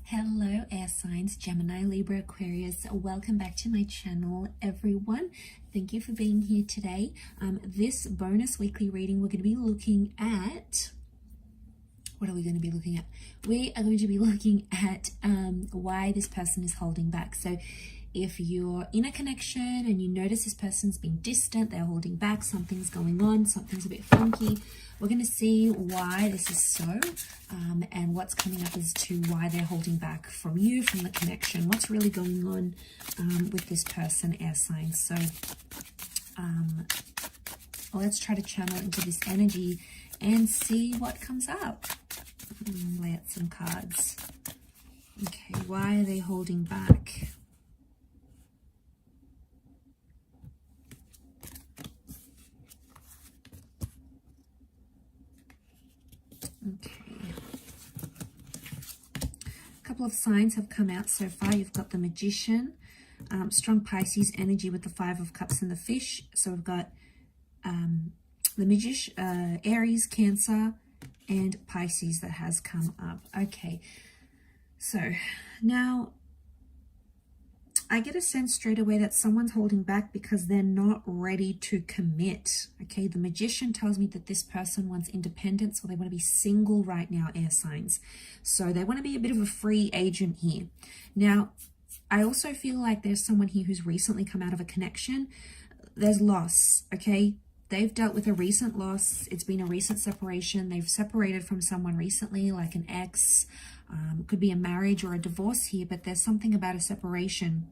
Hello air signs, Gemini, Libra, Aquarius. Welcome back to my channel, everyone. Thank you for being here today. This bonus weekly reading, we're going to be looking at, what are we going to be looking at? We are going to be looking at why this person is holding back. So if you're in a connection and you notice this person's being distant, they're holding back, something's going on, something's a bit funky, we're going to see why this is so and what's coming up as to why they're holding back from you, from the connection, what's really going on with this person, air signs. So let's try to channel into this energy and see what comes up. Lay out some cards. Okay, why are they holding back? Okay. A couple of signs have come out so far. You've got the Magician, strong Pisces energy with the Five of Cups and the Fish. So we've got the Magician, Aries, Cancer, and Pisces that has come up. Okay, so now I get a sense straight away that someone's holding back because they're not ready to commit. Okay, the Magician tells me that this person wants independence, or they want to be single right now, air signs. So they want to be a bit of a free agent here. Now, I also feel like there's someone here who's recently come out of a connection. There's loss, okay? They've dealt with a recent loss. It's been a recent separation. They've separated from someone recently, like an ex. Could be a marriage or a divorce here, but there's something about a separation.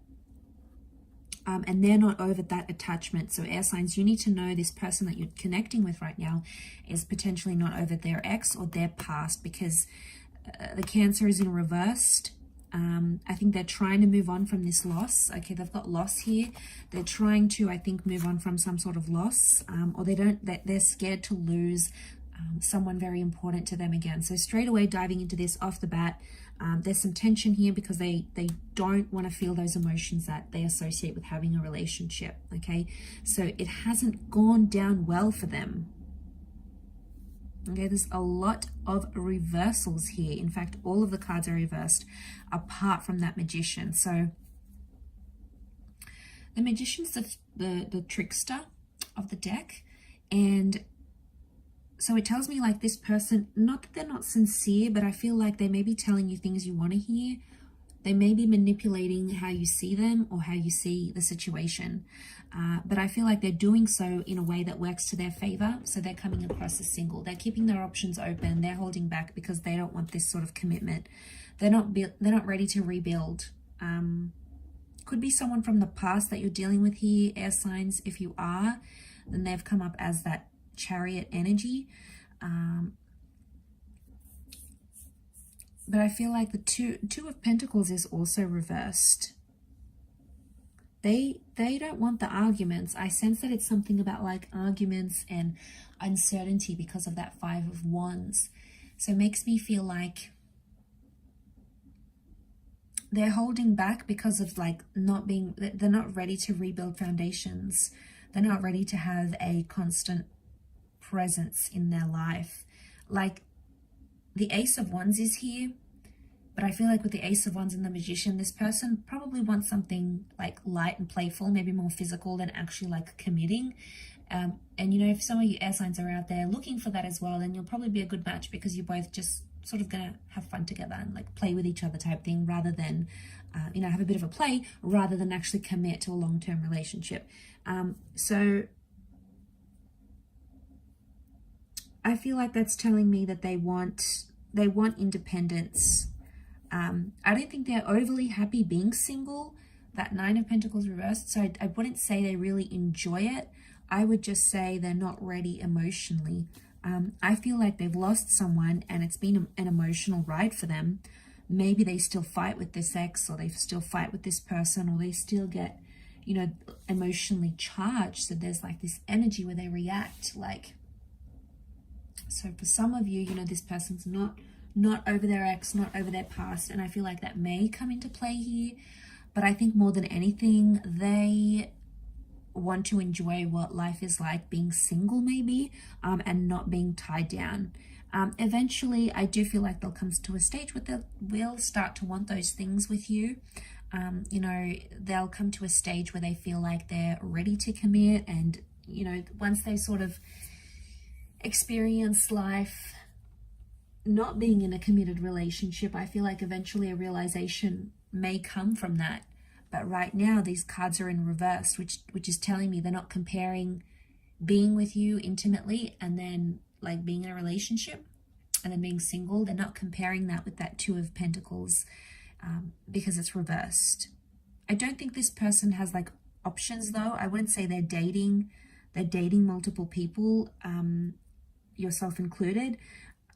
And they're not over that attachment. So air signs, you need to know this person that you're connecting with right now is potentially not over their ex or their past, because the Cancer is in reversed. I think they're trying to move on from this loss. Okay, they've got loss here. They're trying to, I think, move on from some sort of loss, or they're scared to lose someone very important to them again. So straight away diving into this off the bat, there's some tension here because they don't want to feel those emotions that they associate with having a relationship. Okay, so it hasn't gone down well for them. Okay, there's a lot of reversals here. In fact, all of the cards are reversed apart from that Magician. So the Magician's the trickster of the deck, and so it tells me like this person, not that they're not sincere, but I feel like they may be telling you things you want to hear. They may be manipulating how you see them or how you see the situation. But I feel like they're doing so in a way that works to their favor. So they're coming across as single. They're keeping their options open. They're holding back because they don't want this sort of commitment. They're not ready to rebuild. Could be someone from the past that you're dealing with here, air signs. If you are, then they've come up as that Chariot energy. But I feel like the two of Pentacles is also reversed. They don't want the arguments. I sense that it's something about like arguments and uncertainty because of that Five of Wands. So it makes me feel like they're holding back because of like they're not ready to rebuild foundations. They're not ready to have a constant presence in their life. Like the Ace of Wands is here, but I feel like with the Ace of Wands and the Magician, this person probably wants something like light and playful, maybe more physical than actually like committing. And you know, if some of you air signs are out there looking for that as well, then you'll probably be a good match because you're both just sort of gonna have fun together and like play with each other type thing, rather than you know, have a bit of a play rather than actually commit to a long-term relationship. So I feel like that's telling me that they want independence. I don't think they're overly happy being single. That Nine of Pentacles reversed. So I wouldn't say they really enjoy it. I would just say they're not ready emotionally. I feel like they've lost someone and it's been an emotional ride for them. Maybe they still fight with this ex, or they still fight with this person, or they still get, you know, emotionally charged. So there's like this energy where they react like. So for some of you, you know, this person's not over their ex, not over their past, and I feel like that may come into play here. But I think more than anything, they want to enjoy what life is like being single maybe, and not being tied down. Eventually, I do feel like they'll come to a stage where they will start to want those things with you. You know, they'll come to a stage where they feel like they're ready to commit, and, you know, once they sort of experience life not being in a committed relationship, I feel like eventually a realization may come from that. But right now, these cards are in reverse, which is telling me they're not comparing being with you intimately and then like being in a relationship and then being single. They're not comparing that with that Two of Pentacles, because it's reversed. I don't think this person has like options though. I wouldn't say they're dating multiple people, yourself included.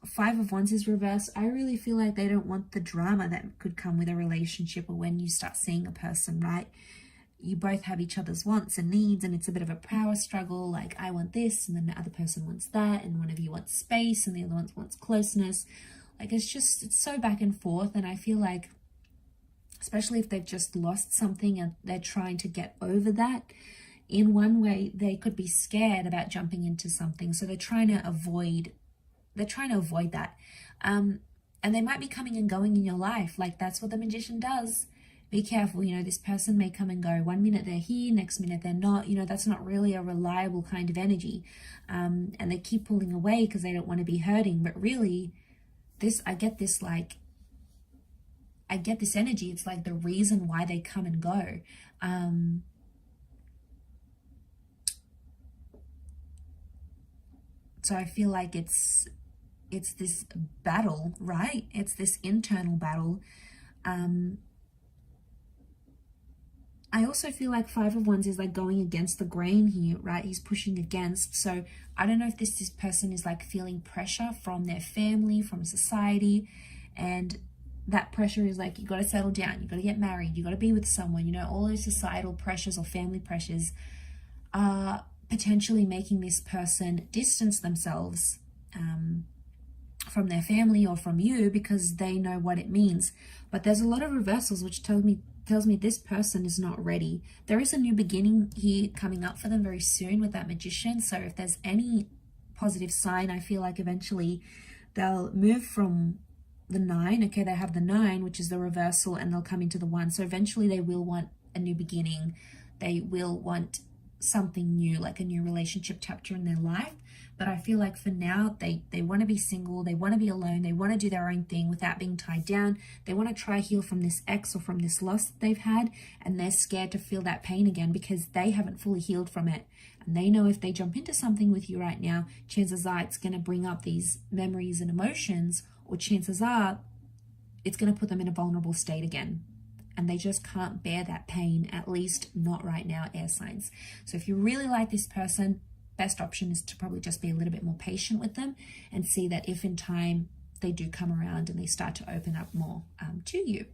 Five of Wands is reversed. I really feel like they don't want the drama that could come with a relationship, or when you start seeing a person, right? You both have each other's wants and needs, and it's a bit of a power struggle. Like, I want this, and then the other person wants that, and one of you wants space, and the other one wants closeness. Like, it's so back and forth, and I feel like, especially if they've just lost something and they're trying to get over that, in one way, they could be scared about jumping into something. So they're trying to avoid that. And they might be coming and going in your life. Like, that's what the Magician does. Be careful. You know, this person may come and go. One minute they're here, next minute they're not. You know, that's not really a reliable kind of energy. And they keep pulling away because they don't want to be hurting. But really, I get this energy. It's like the reason why they come and go. So I feel like it's this battle, right? It's this internal battle. I also feel like Five of Wands is like going against the grain here, right? He's pushing against. So I don't know if this person is like feeling pressure from their family, from society, and that pressure is like, you got to settle down, you got to get married, you got to be with someone. You know, all those societal pressures or family pressures are potentially making this person distance themselves from their family or from you, because they know what it means. But there's a lot of reversals, which tells me this person is not ready. There is a new beginning here coming up for them very soon with that Magician. So if there's any positive sign, I feel like eventually they'll move from the 9. Okay, they have the 9, which is the reversal, and they'll come into the 1. So eventually they will want a new beginning. They will want something new, like a new relationship chapter in their life. But I feel like for now, they want to be single, they want to be alone, they want to do their own thing without being tied down. They want to try heal from this ex or from this loss that they've had, and they're scared to feel that pain again because they haven't fully healed from it. And they know if they jump into something with you right now, chances are it's going to bring up these memories and emotions, or chances are it's going to put them in a vulnerable state again. And they just can't bear that pain, at least not right now, air signs. So if you really like this person, best option is to probably just be a little bit more patient with them and see that if in time they do come around and they start to open up more to you.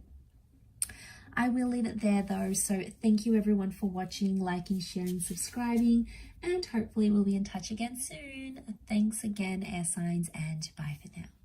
I will leave it there though. So thank you everyone for watching, liking, sharing, subscribing, and hopefully we'll be in touch again soon. Thanks again, air signs, and bye for now.